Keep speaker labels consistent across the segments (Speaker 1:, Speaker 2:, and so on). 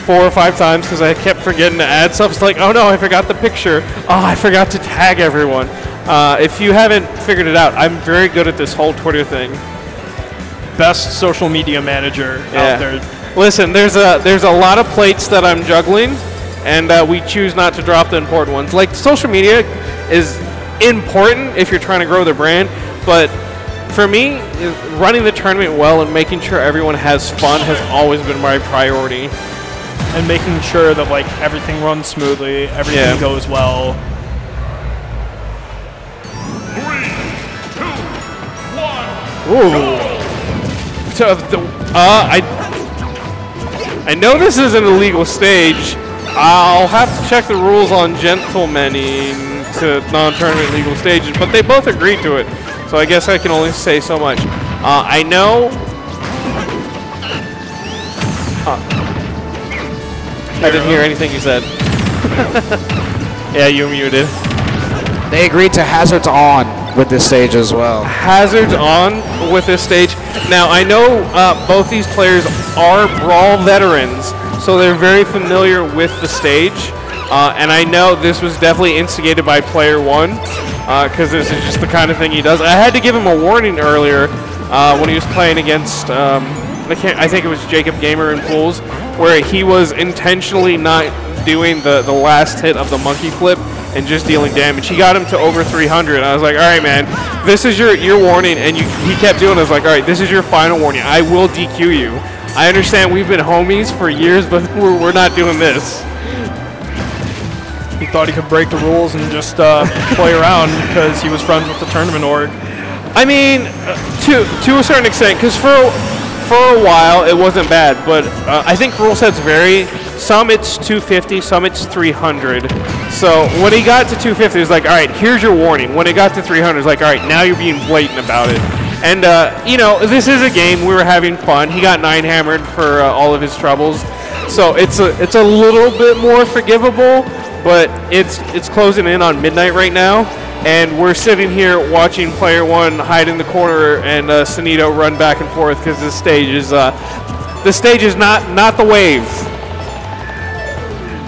Speaker 1: 4 or 5 times because I kept forgetting to add stuff. It's like, oh no, I forgot the picture. Oh, I forgot to tag everyone. If you haven't figured it out, I'm very good at this whole Twitter thing.
Speaker 2: Best social media manager out there.
Speaker 1: Listen, there's a lot of plates that I'm juggling, and we choose not to drop the important ones. Like, social media is important if you're trying to grow the brand, but for me, running the tournament well and making sure everyone has fun has always been my priority.
Speaker 2: And making sure that like everything runs smoothly, everything goes well.
Speaker 1: 3, 2, 1, go! So I know this is an illegal stage. I'll have to check the rules on gentlemening to non-tournament legal stages, but they both agreed to it. So I guess I can only say so much. I know. I didn't hear anything you said. Yeah, you muted.
Speaker 3: They agreed to hazards on with this stage as well.
Speaker 1: Hazards on with this stage. Now, I know both these players are Brawl veterans, so they're very familiar with the stage. And I know this was definitely instigated by Player-1, because this is just the kind of thing he does. I had to give him a warning earlier when he was playing against, I think it was Jacob Gamer in pools, where he was intentionally not doing the last hit of the monkey flip and just dealing damage. He got him to over 300. I was like, all right, man, this is your warning. And he kept doing it. I was like, all right, this is your final warning. I will DQ you. I understand we've been homies for years, but we're not doing this.
Speaker 2: He thought he could break the rules and just play around because he was friends with the tournament org.
Speaker 1: I mean, to a certain extent, because for a while it wasn't bad, but I think rule sets vary. Some it's 250, some it's 300. So when he got to 250, it was like, all right, here's your warning. When it got to 300, it's like, all right, now you're being blatant about it. And, you know, this is a game. We were having fun. He got 9-hammered for all of his troubles. So it's a little bit more forgivable, but it's closing in on midnight right now. And we're sitting here watching Player-1 hide in the corner and Sonido run back and forth because the stage is not the wave.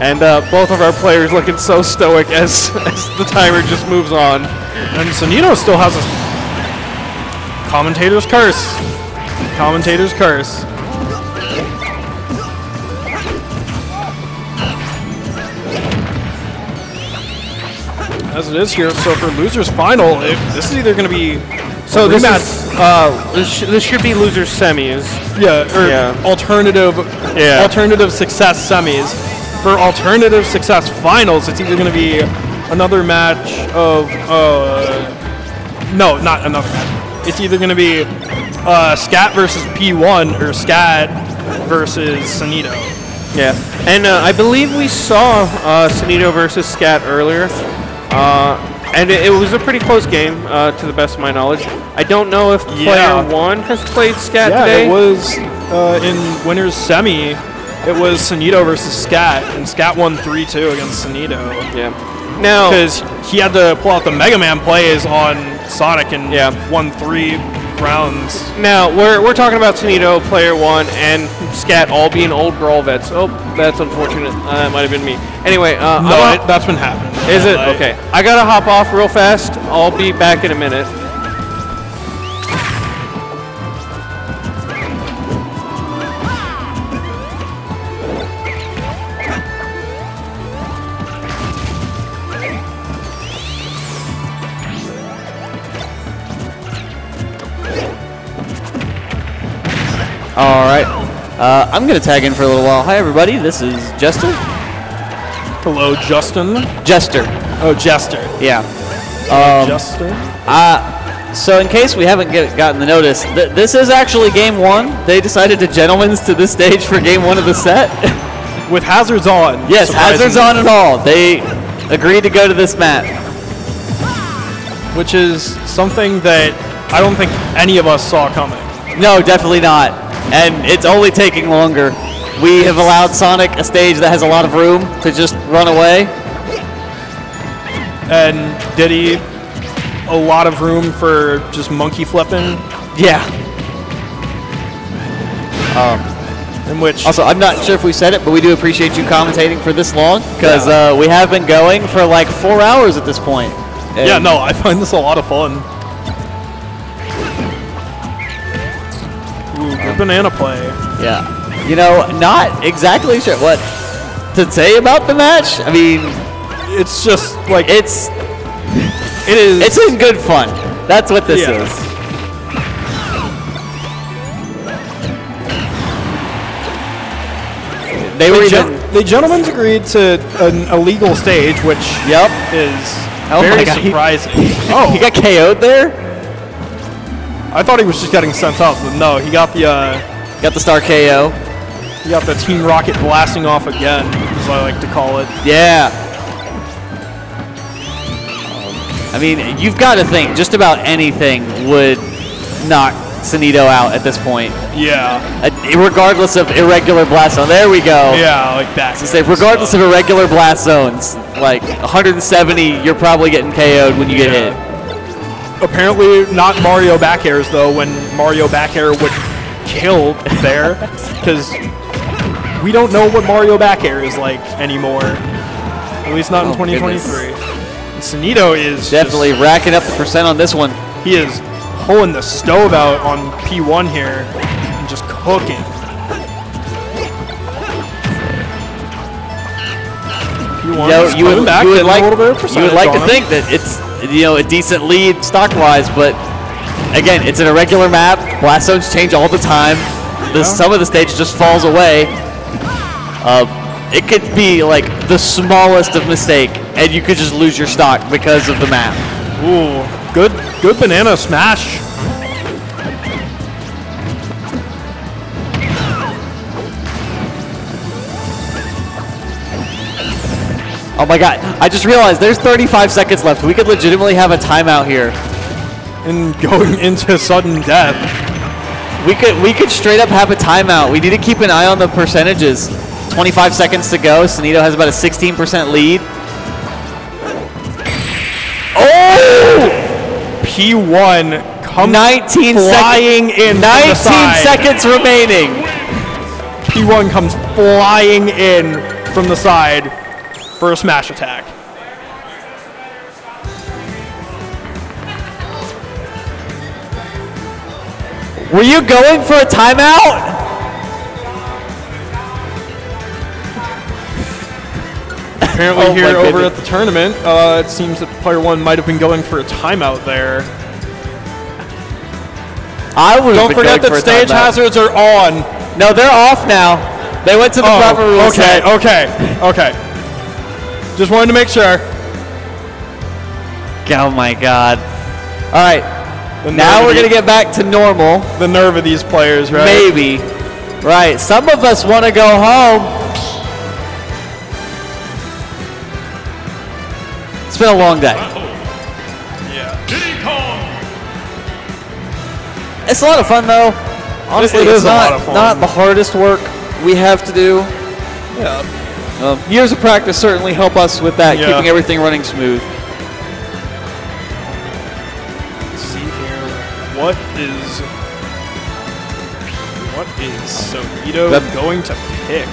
Speaker 1: And both of our players looking so stoic as the timer just moves on.
Speaker 2: And Sonido still has a commentator's curse. Commentator's curse. As it is here, so for losers final, this is either going to be
Speaker 1: this should be losers semis.
Speaker 2: Alternative success semis. For alternative success finals, it's either going to be another match of no, not another match. It's either going to be Scat versus P1 or Scat versus Sonido.
Speaker 1: Yeah, and I believe we saw Sonido versus Scat earlier. And it was a pretty close game, to the best of my knowledge. I don't know if Player-1 has played Scat today.
Speaker 2: Yeah, it was in winner's semi. It was Sonido versus Scat, and Scat won 3-2 against Sonido.
Speaker 1: Yeah. Now,
Speaker 2: because he had to pull out the Mega Man plays on Sonic and won 3 rounds.
Speaker 1: Now we're talking about Sonido, Player-1, and Scat all being old Brawl vets. Oh, that's unfortunate. That might have been me. Anyway,
Speaker 2: no, that's been happening.
Speaker 1: Is it? Okay. I gotta hop off real fast. I'll be back in a minute.
Speaker 4: All right. I'm going to tag in for a little while. Hi, everybody. This is Jester.
Speaker 2: Hello, Justin.
Speaker 4: Jester.
Speaker 2: Oh, Jester.
Speaker 4: Yeah.
Speaker 2: Jester.
Speaker 4: So in case we haven't gotten the notice, this is actually game 1. They decided to gentlemen's to this stage for game 1 of the set.
Speaker 2: With hazards on.
Speaker 4: Yes, hazards on and all. They agreed to go to this map.
Speaker 2: Which is something that I don't think any of us saw coming.
Speaker 4: No, definitely not. And it's only taking longer. We have allowed Sonic a stage that has a lot of room to just run away.
Speaker 2: And Diddy, a lot of room for just monkey flipping.
Speaker 4: Yeah.
Speaker 2: In which
Speaker 4: Also, I'm not sure if we said it, but we do appreciate you commentating for this long because we have been going for like 4 hours at this point.
Speaker 2: Yeah, no, I find this a lot of fun. Ooh, good banana play.
Speaker 4: Yeah. You know, not exactly sure what to say about the match. I mean,
Speaker 2: It's just like
Speaker 4: it
Speaker 2: is.
Speaker 4: it's in good fun. That's what this is.
Speaker 2: The gentlemen agreed to an illegal stage, which is very surprising.
Speaker 4: He got KO'd there?
Speaker 2: I thought he was just getting sent up, but no, he got
Speaker 4: the star KO.
Speaker 2: He got the Team Rocket blasting off again, as I like to call it.
Speaker 4: Yeah. I mean, you've got to think just about anything would knock Sonido out at this point.
Speaker 2: Yeah.
Speaker 4: Regardless of irregular blast zone. There we go.
Speaker 2: Yeah, like that.
Speaker 4: So say, regardless of irregular blast zones, like 170, you're probably getting KO'd when you get hit.
Speaker 2: Apparently not Mario back airs, though, when Mario back air would kill there, because we don't know what Mario back air is like anymore. At least not in 2023. Sonido is
Speaker 4: definitely racking up the percent on this one.
Speaker 2: He is pulling the stove out on P1 here and just cooking. P1
Speaker 4: you would like to
Speaker 2: him.
Speaker 4: think that it's a decent lead stock-wise, but again, it's an irregular map. Blast zones change all the time. Some of the stage just falls away. It could be like the smallest of mistake, and you could just lose your stock because of the map.
Speaker 2: Ooh, good banana smash.
Speaker 4: Oh my god, I just realized there's 35 seconds left. We could legitimately have a timeout here.
Speaker 2: And going into sudden death.
Speaker 4: We could straight up have a timeout. We need to keep an eye on the percentages. 25 seconds to go. Sonido has about a 16% lead. Oh!
Speaker 2: P1 comes
Speaker 4: 19
Speaker 2: flying in.
Speaker 4: 19 seconds remaining.
Speaker 2: P1 comes flying in from the side for a smash attack.
Speaker 4: Were you going for a timeout?
Speaker 2: Apparently here over at the tournament, it seems that Player-1 might have been going for a timeout there. Don't forget that stage hazards are on.
Speaker 4: No, they're off now. They went to the proper rule set.
Speaker 2: Okay. Just wanted to make sure.
Speaker 4: Oh my god. All right. Now we're going to get back to normal.
Speaker 2: The nerve of these players, right?
Speaker 4: Maybe. Right. Some of us want to go home. It's been a long day.
Speaker 2: Yeah.
Speaker 4: It's a lot of fun, though. Honestly,
Speaker 2: it is a lot of fun.
Speaker 4: Not the hardest work we have to do.
Speaker 2: Yeah.
Speaker 4: Years of practice certainly help us with that, keeping everything running smooth.
Speaker 2: Let's see here. What is Sonido going to pick?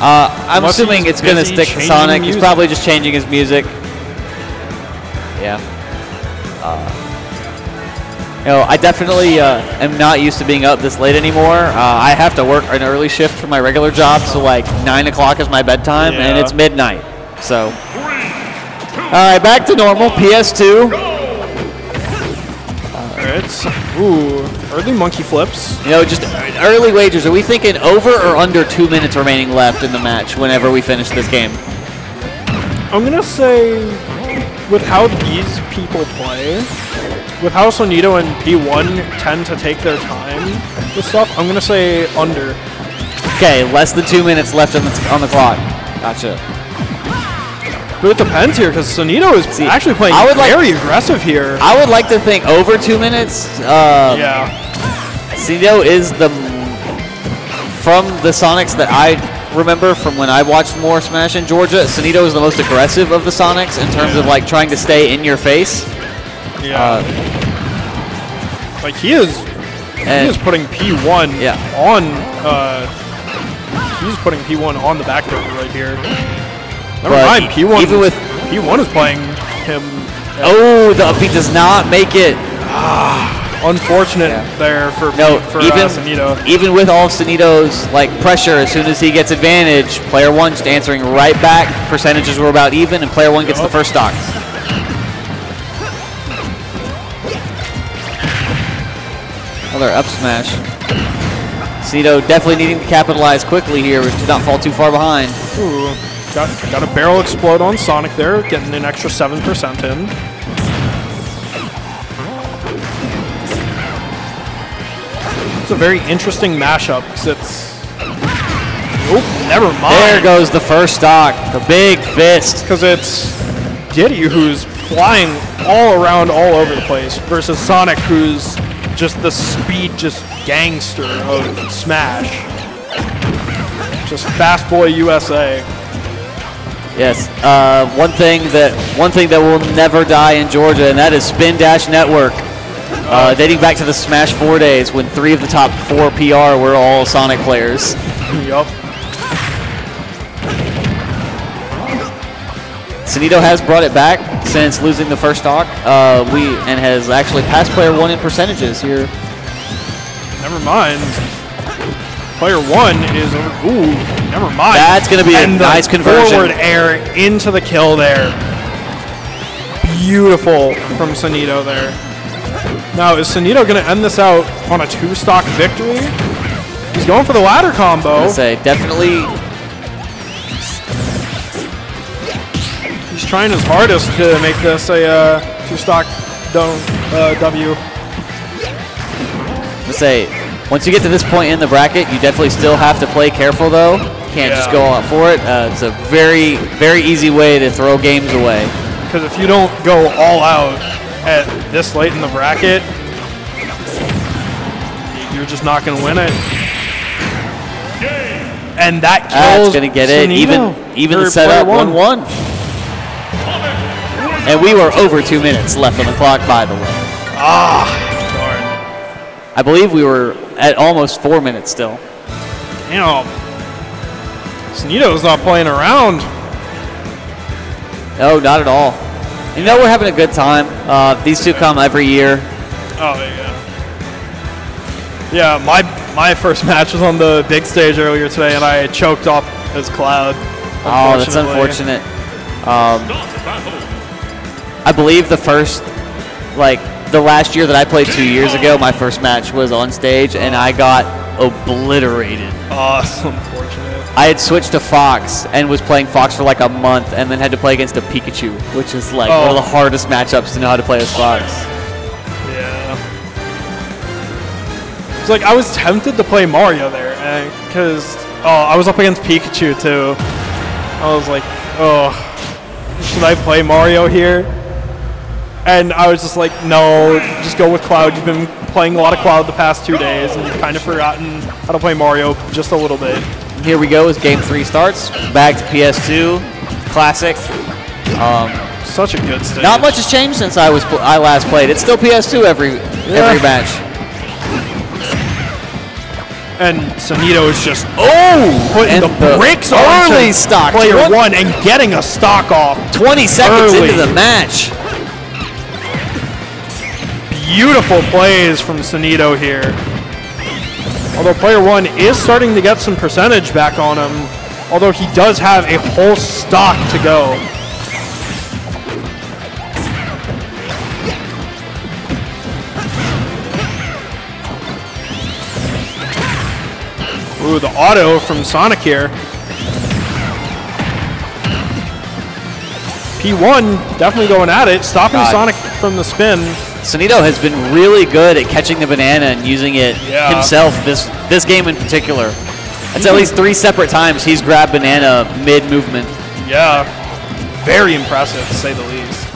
Speaker 4: I'm assuming it's going to stick to Sonic. He's probably just changing his music. Yeah. I definitely am not used to being up this late anymore. I have to work an early shift for my regular job, so like 9 o'clock is my bedtime, and it's midnight. So, all right, back to normal. PS2.
Speaker 2: All right. Ooh, early monkey flips.
Speaker 4: Just early wagers. Are we thinking over or under 2 minutes remaining left in the match whenever we finish this game?
Speaker 2: I'm gonna say, with how these people play, with how Sonido and P1 tend to take their time with stuff, I'm going to say under.
Speaker 4: Okay, less than 2 minutes left on the clock. Gotcha.
Speaker 2: But it depends here, because Sonido is actually playing very aggressive here.
Speaker 4: I would like to think over 2 minutes.
Speaker 2: Yeah.
Speaker 4: Sonido is from the Sonics that I remember from when I watched more Smash in Georgia, Sonido is the most aggressive of the Sonics in terms of like trying to stay in your face.
Speaker 2: Yeah. Like he is putting P1 on he's putting P1 on the back burner right here. Never
Speaker 4: But
Speaker 2: mind, P1.
Speaker 4: even with
Speaker 2: P1 is playing him.
Speaker 4: oh, the up B does not make it.
Speaker 2: Unfortunate there for Sonido.
Speaker 4: Even with all of Sonido's like pressure, as soon as he gets advantage, player 1 just answering right back. Percentages were about even, and player 1 gets the first stock. Another up smash. Sonido definitely needing to capitalize quickly here to not fall too far behind.
Speaker 2: Ooh, got a barrel explode on Sonic there, getting an extra 7% in. It's a very interesting mashup because it's. Oh, never mind.
Speaker 4: There goes the first stock, the big fist.
Speaker 2: Because it's Diddy who's flying all around, all over the place, versus Sonic who's just the speed, just gangster of Smash. Just fast boy USA.
Speaker 4: Yes, one thing that will never die in Georgia, and that is Spin Dash Network. Dating back to the Smash 4 days when 3 of the top 4 PR were all Sonic players.
Speaker 2: Yup.
Speaker 4: Sonido has brought it back since losing the first stock, and has actually passed player 1 in percentages here.
Speaker 2: Never mind. Player 1 is over. Ooh, never mind.
Speaker 4: That's going to be a nice conversion.
Speaker 2: Forward air into the kill there. Beautiful from Sonido there. Now, is Sonido going to end this out on a 2-stock victory? He's going for the ladder combo.
Speaker 4: I say definitely.
Speaker 2: He's trying his hardest to make this a 2-stock W.
Speaker 4: I say once you get to this point in the bracket, you definitely still have to play careful though. Can't just go out for it. It's a very, very easy way to throw games away.
Speaker 2: Because if you don't go all out at this late in the bracket, you're just not going to win it. And that kills
Speaker 4: That's going to get it.
Speaker 2: Sonido
Speaker 4: Even the setup 1-1. And we were over 2 minutes left on the clock, by the way.
Speaker 2: Darn.
Speaker 4: I believe we were at almost 4 minutes still.
Speaker 2: Damn. Sonido's not playing around.
Speaker 4: No, not at all. You know, we're having a good time. These two come every year.
Speaker 2: Oh, yeah. Yeah, my first match was on the big stage earlier today, and I choked up as Cloud.
Speaker 4: Oh, that's unfortunate. I believe the last year that I played 2 years ago, my first match was on stage, and I got obliterated.
Speaker 2: Oh, that's unfortunate.
Speaker 4: I had switched to Fox and was playing Fox for like a month, and then had to play against a Pikachu, which is like one of the hardest matchups to know how to play as Fox.
Speaker 2: Yeah. It's like I was tempted to play Mario there, because I was up against Pikachu too. I was like, oh, should I play Mario here? And I was just like, no, just go with Cloud. You've been playing a lot of Cloud the past 2 days, and you've kind of forgotten how to play Mario just a little bit.
Speaker 4: Here we go as Game 3 starts. Back to PS2, classic.
Speaker 2: Such a good stage.
Speaker 4: Not much has changed since I last played. It's still PS2 every match.
Speaker 2: And Sonido is just putting
Speaker 4: and
Speaker 2: the brakes on
Speaker 4: early stock.
Speaker 2: Player 1 and getting a stock off.
Speaker 4: 20 seconds
Speaker 2: early.
Speaker 4: into the match.
Speaker 2: Beautiful plays from Sonido here. Although Player 1 is starting to get some percentage back on him, although he does have a whole stock to go. Ooh, the auto from Sonic here. P1 definitely going at it, stopping Sonic from the spin.
Speaker 4: Sonido has been really good at catching the banana and using it himself this game in particular. It's at least 3 separate times he's grabbed banana mid-movement.
Speaker 2: Yeah, very impressive to say the least.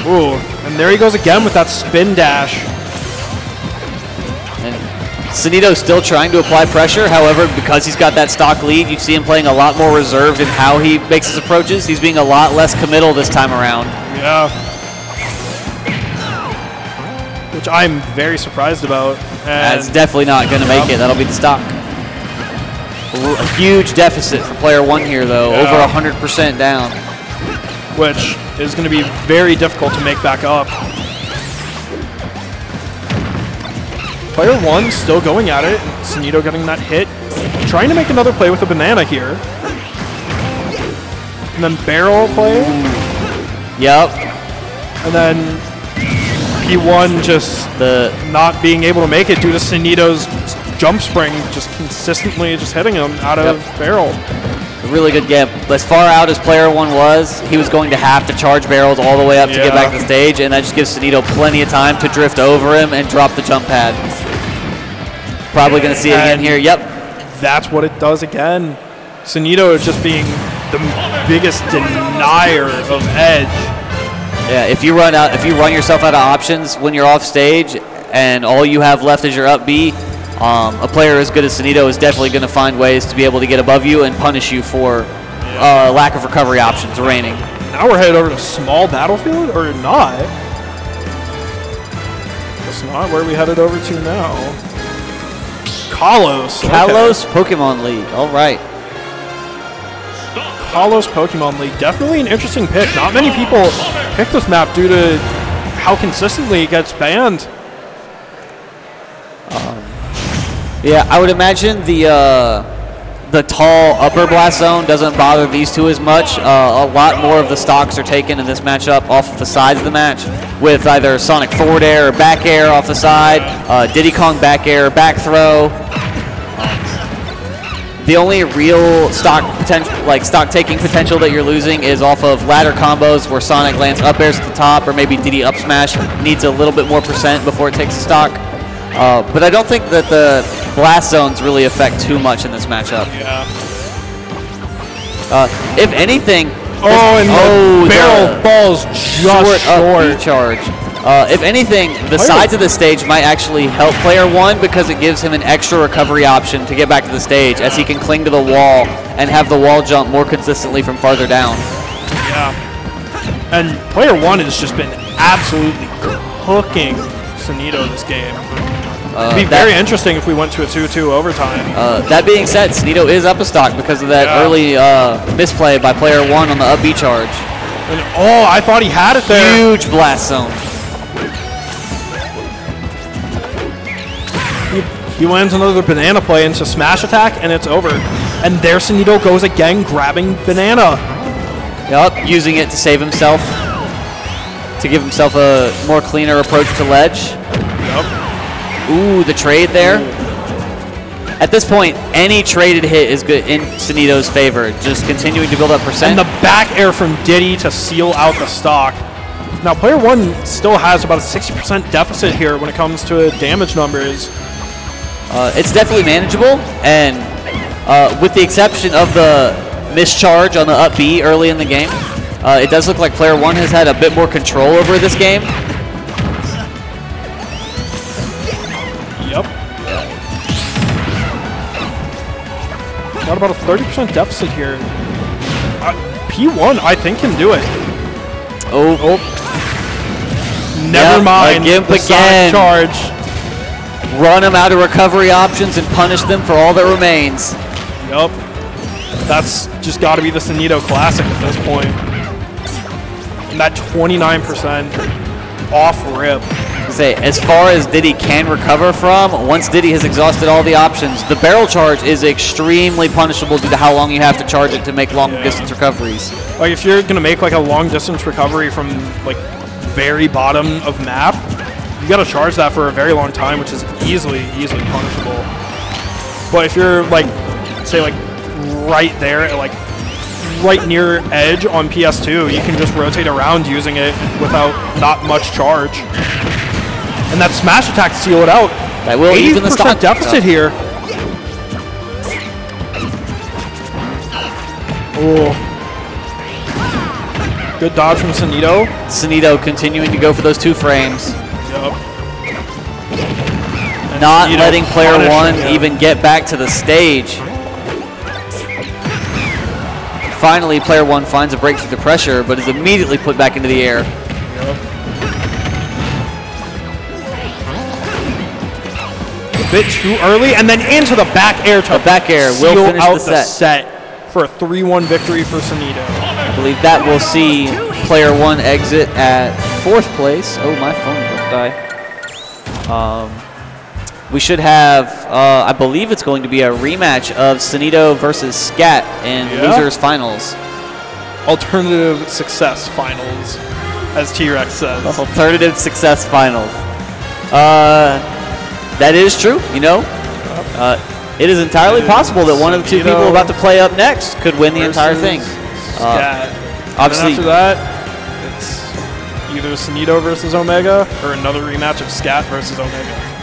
Speaker 2: Ooh, and there he goes again with that spin dash.
Speaker 4: And Sonido's still trying to apply pressure. However, because he's got that stock lead, you see him playing a lot more reserved in how he makes his approaches. He's being a lot less committal this time around.
Speaker 2: Yeah. Which I'm very surprised about. And
Speaker 4: that's definitely not going to make it. That'll be the stock. A huge deficit for player 1 here, though.
Speaker 2: Yeah.
Speaker 4: Over 100% down.
Speaker 2: Which is going to be very difficult to make back up. Player 1 still going at it. Sonido getting that hit. Trying to make another play with a banana here. And then barrel play.
Speaker 4: Yep.
Speaker 2: And then P1 just not being able to make it due to Sonido's jump spring, just consistently just hitting him out of barrel.
Speaker 4: A really good get. As far out as player 1 was, he was going to have to charge barrels all the way up to get back to the stage, and that just gives Sonido plenty of time to drift over him and drop the jump pad. Probably going to see it again here. Yep.
Speaker 2: That's what it does again. Sonido is just being the biggest denier of edge.
Speaker 4: Yeah, if you run yourself out of options when you're off stage, and all you have left is your up B, a player as good as Sonido is definitely going to find ways to be able to get above you and punish you for lack of recovery options remaining.
Speaker 2: Now we're headed over to small battlefield, or not? It's not where we headed over to now. Kalos.
Speaker 4: Kalos Pokemon League. All right.
Speaker 2: Kalos Pokemon League. Definitely an interesting pick. Not many people pick this map due to how consistently it gets banned.
Speaker 4: Yeah, I would imagine the tall upper blast zone doesn't bother these two as much. A lot more of the stocks are taken in this matchup off of the sides of the match, with either Sonic forward air or back air off the side, Diddy Kong back air, back throw. The only real stock taking potential that you're losing is off of ladder combos where Sonic lands up airs at the top, or maybe Diddy up smash needs a little bit more percent before it takes a stock. But I don't think that the blast zones really affect too much in this matchup.
Speaker 2: Yeah.
Speaker 4: If anything,
Speaker 2: the barrel falls just short.
Speaker 4: Charge. If anything, the sides of the stage might actually help player 1 because it gives him an extra recovery option to get back to the stage, as he can cling to the wall and have the wall jump more consistently from farther down.
Speaker 2: Yeah. And player 1 has just been absolutely cooking Sonido this game. It'd be very interesting if we went to a 2-2 overtime.
Speaker 4: That being said, Sonido is up a stock because of that early misplay by player 1 on the up B charge.
Speaker 2: And, I thought he had it there.
Speaker 4: Huge blast zone.
Speaker 2: He lands another banana play into smash attack, and it's over. And there Sonido goes again, grabbing banana.
Speaker 4: Yup, using it to save himself, to give himself a more cleaner approach to ledge.
Speaker 2: Yup.
Speaker 4: Ooh, the trade there. At this point, any traded hit is good in Sonido's favor. Just continuing to build up percent.
Speaker 2: And the back air from Diddy to seal out the stock. Now, player 1 still has about a 60% deficit here when it comes to damage numbers.
Speaker 4: It's definitely manageable, and with the exception of the mischarge on the up B early in the game, it does look like player 1 has had a bit more control over this game.
Speaker 2: Yep. Got about a 30% deficit here. P1, I think, can do it. Never mind.
Speaker 4: A gimp
Speaker 2: the
Speaker 4: again.
Speaker 2: Sonic charge.
Speaker 4: Run them out of recovery options and punish them for all that remains.
Speaker 2: Yup. That's just got to be the Sonido classic at this point. And that 29% off rip.
Speaker 4: As far as Diddy can recover from, once Diddy has exhausted all the options, the barrel charge is extremely punishable due to how long you have to charge it to make long distance recoveries.
Speaker 2: Like if you're gonna make like a long distance recovery from like very bottom of map, you gotta charge that for a very long time, which is easily punishable. But if you're like, say like right there at like right near edge on PS2, you can just rotate around using it without not much charge. And that smash attack to seal it out.
Speaker 4: That will even the stock
Speaker 2: deficit here. Oh. Good dodge from Sonido.
Speaker 4: Sonido continuing to go for those 2 frames.
Speaker 2: Yep.
Speaker 4: Not letting player 1 even get back to the stage. Finally, player 1 finds a break through the pressure, but is immediately put back into the air.
Speaker 2: bit too early, and then into the back air to
Speaker 4: The back air will
Speaker 2: seal
Speaker 4: finish
Speaker 2: out
Speaker 4: the set.
Speaker 2: for a 3-1 victory for Sonido.
Speaker 4: I believe that will see Player-1 exit at 4th place. Oh, my phone will die. We should have, I believe it's going to be a rematch of Sonido versus Scat in losers finals.
Speaker 2: Alternative success finals, as T-Rex says.
Speaker 4: Alternative success finals. That is true, you know. It is entirely possible that one of the two people about to play up next could win the entire thing.
Speaker 2: Scat.
Speaker 4: Obviously,
Speaker 2: and after that, it's either Sonido versus Omega or another rematch of Scat versus Omega.